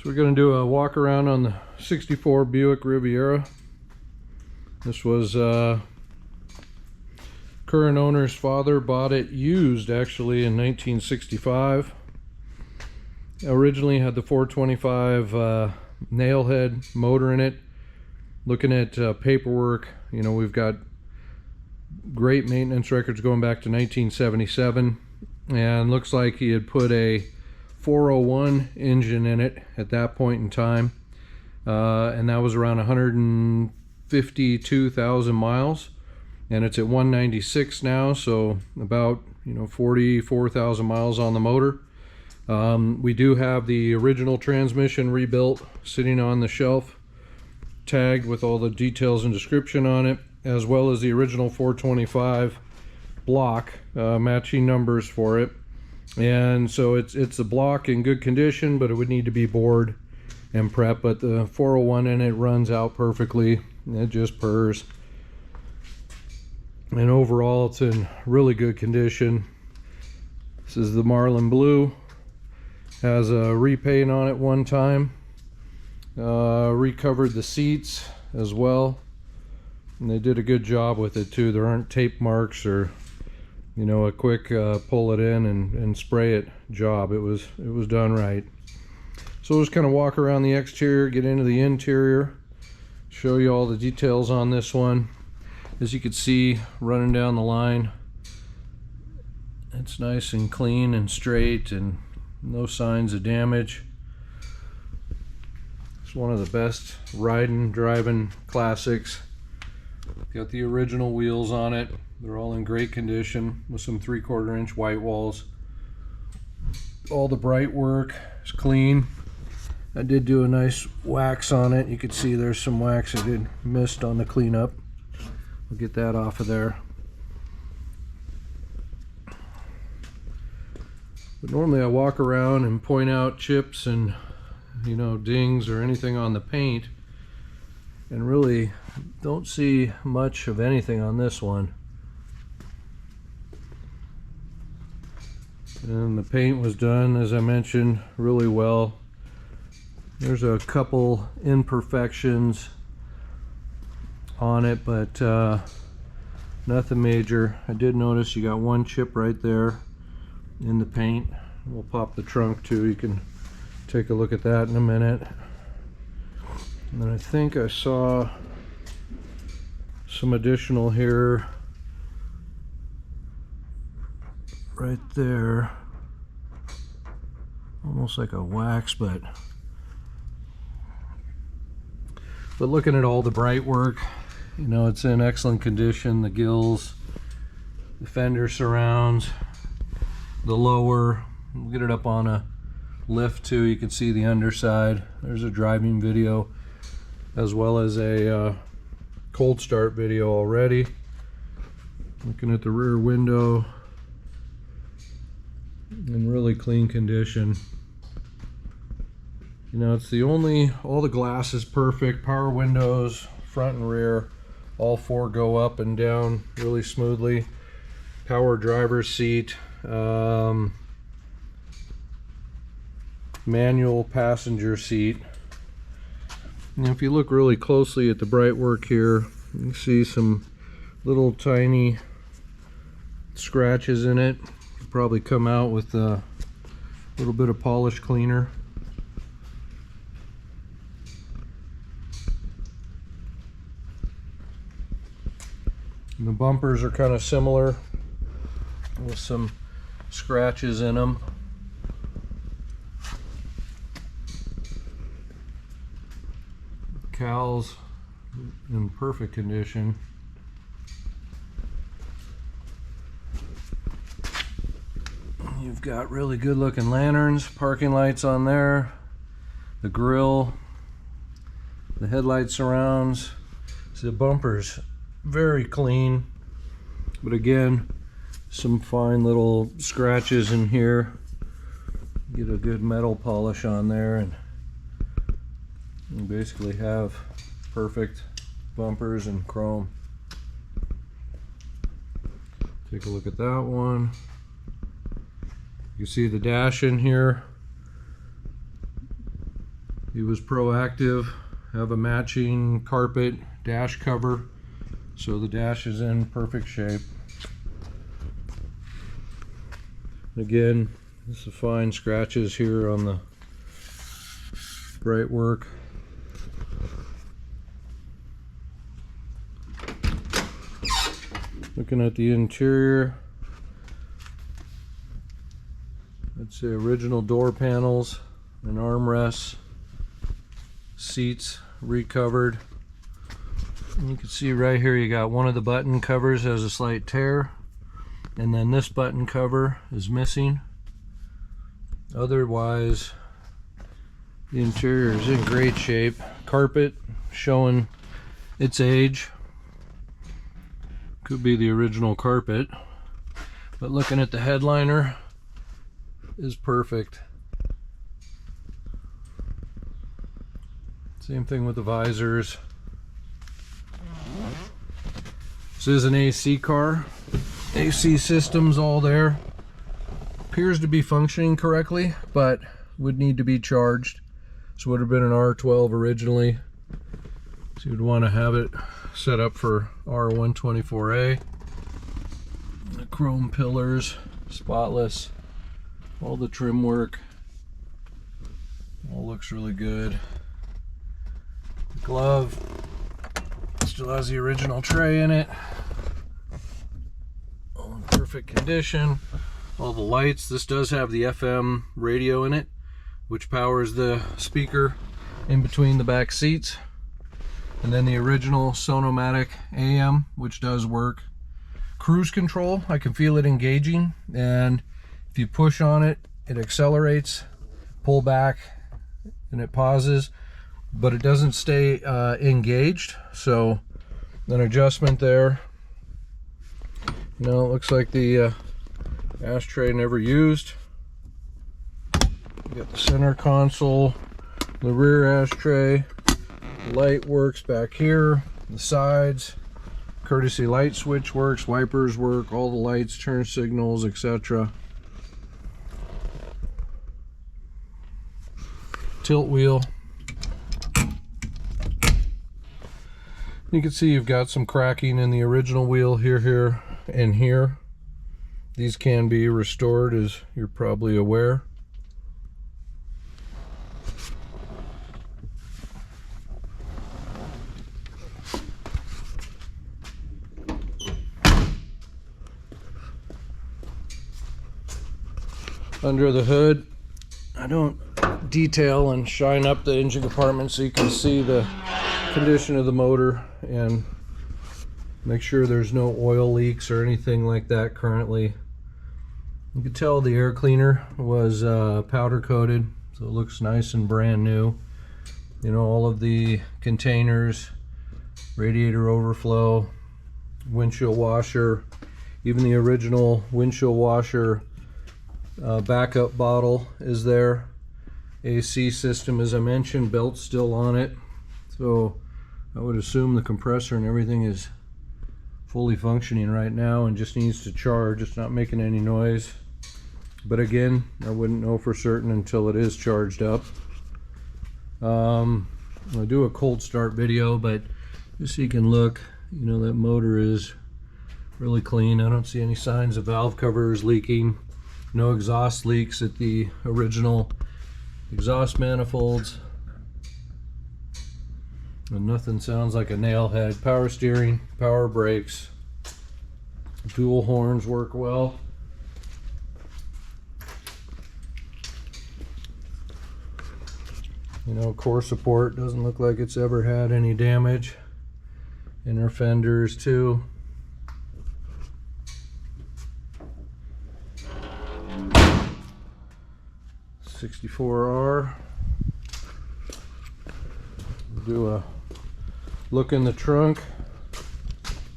So we're going to do a walk around on the 64 Buick Riviera. This was current owner's father bought it used actually in 1965. Originally had the 425 Nailhead motor in it. Looking at paperwork, you know, we've got great maintenance records going back to 1977, and looks like he had put a 401 engine in it at that point in time, and that was around 152,000 miles, and it's at 196 now, so about 44,000 miles on the motor. We do have the original transmission rebuilt sitting on the shelf, tagged with all the details and description on it, as well as the original 425 block, matching numbers for it. And so it's a block in good condition, but it would need to be bored and prepped. But the 401 in it runs out perfectly. It just purrs. And overall, it's in really good condition. This is the Marlin Blue. Has a repaint on it one time. Recovered the seats as well. And they did a good job with it too. There aren't tape marks or a quick pull it in and spray it job. It was done right. So we'll just kind of walk around the exterior, get into the interior, show you all the details on this one. As you can see, running down the line, it's nice and clean and straight and no signs of damage. It's one of the best driving classics. Got the original wheels on it. They're all in great condition with some 3/4 inch white walls. All the bright work is clean. I did do a nice wax on it. You can see there's some wax I did missed on the cleanup. We'll get that off of there. But normally I walk around and point out chips and dings or anything on the paint, and really don't see much of anything on this one. And the paint was done, as I mentioned, really well. There's a couple imperfections on it, but nothing major. I did notice you got one chip right there in the paint. We'll pop the trunk too. You can take a look at that in a minute. And then I think I saw some additional here right there, almost like a wax, but looking at all the bright work, it's in excellent condition. The gills, the fender surrounds, the lower. We'll get it up on a lift too. You can see the underside. There's a driving video as well as a cold start video already. Looking at the rear window, in really clean condition. It's all the glass is perfect. Power windows, front and rear, all four go up and down really smoothly. Power driver's seat, manual passenger seat. And if you look really closely at the bright work here, you can see some little tiny scratches in it. Probably come out with a little bit of polish cleaner. And the bumpers are kind of similar with some scratches in them. Cowls in perfect condition. You've got really good looking lanterns, parking lights on there, the grille, the headlight surrounds. So the bumpers very clean, but again, some fine little scratches in here. Get a good metal polish on there, and you basically have perfect bumpers and chrome. Take a look at that one. You see the dash in here. He was proactive. Have a matching carpet dash cover, so the dash is in perfect shape. Again, this is fine scratches here on the bright work. Looking at the interior, that's the original door panels and armrests, seats recovered. And you can see right here you got one of the button covers has a slight tear, and then this button cover is missing. Otherwise the interior is in great shape. Carpet showing its age, could be the original carpet, but looking at the headliner is perfect. Same thing with the visors. This is an AC car. AC system's all there. Appears to be functioning correctly, but would need to be charged. This would have been an R12 originally. So you'd want to have it set up for R124A. The chrome pillars, spotless. All the trim work. All looks really good. The glove still has the original tray in it. All in perfect condition. All the lights. This does have the FM radio in it, which powers the speaker in between the back seats. And then the original Sonomatic AM, which does work. Cruise control, I can feel it engaging, and if you push on it, it accelerates, pull back, and it pauses, but it doesn't stay engaged. So an adjustment there. You know, it looks like the ashtray never used. You got the center console, the rear ashtray. Light works back here, the sides, courtesy light switch works, wipers work, all the lights, turn signals, etc. Tilt wheel. You can see you've got some cracking in the original wheel here, and here. These can be restored, as you're probably aware. Under the hood, I don't detail and shine up the engine compartment so you can see the condition of the motor and make sure there's no oil leaks or anything like that currently. You can tell the air cleaner was powder coated, so it looks nice and brand new. You know, all of the containers, radiator overflow, windshield washer, even the original windshield washer backup bottle is there. AC system, as I mentioned, belt's still on it, so I would assume the compressor and everything is fully functioning right now and just needs to charge. It's not making any noise, but again, I wouldn't know for certain until it is charged up. I'll do a cold start video, but just so you can look, you know, that motor is really clean. I don't see any signs of valve covers leaking. No exhaust leaks at the original exhaust manifolds. And nothing sounds like a Nailhead. Power steering, power brakes, dual horns work well. You know, core support doesn't look like it's ever had any damage. Inner fenders too. '64R. Do a look in the trunk.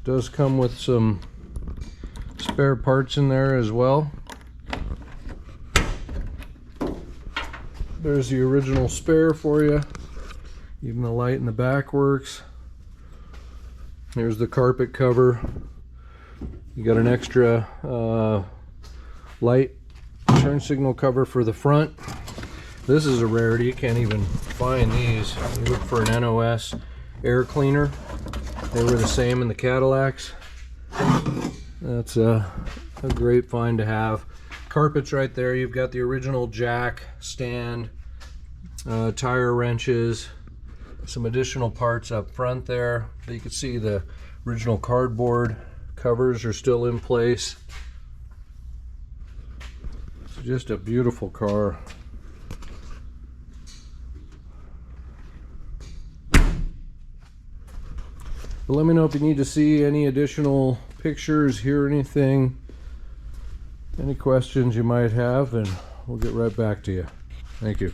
Does come with some spare parts in there as well. There's the original spare for you. Even the light in the back works. There's the carpet cover. You got an extra light turn signal cover for the front. This is a rarity. You can't even find these. You look for an NOS air cleaner. They were the same in the Cadillacs. That's a great find to have. Carpets right there. You've got the original jack stand, tire wrenches, some additional parts up front there. You can see the original cardboard covers are still in place. It's just a beautiful car. But let me know if you need to see any additional pictures, hear anything, any questions you might have, and we'll get right back to you. Thank you.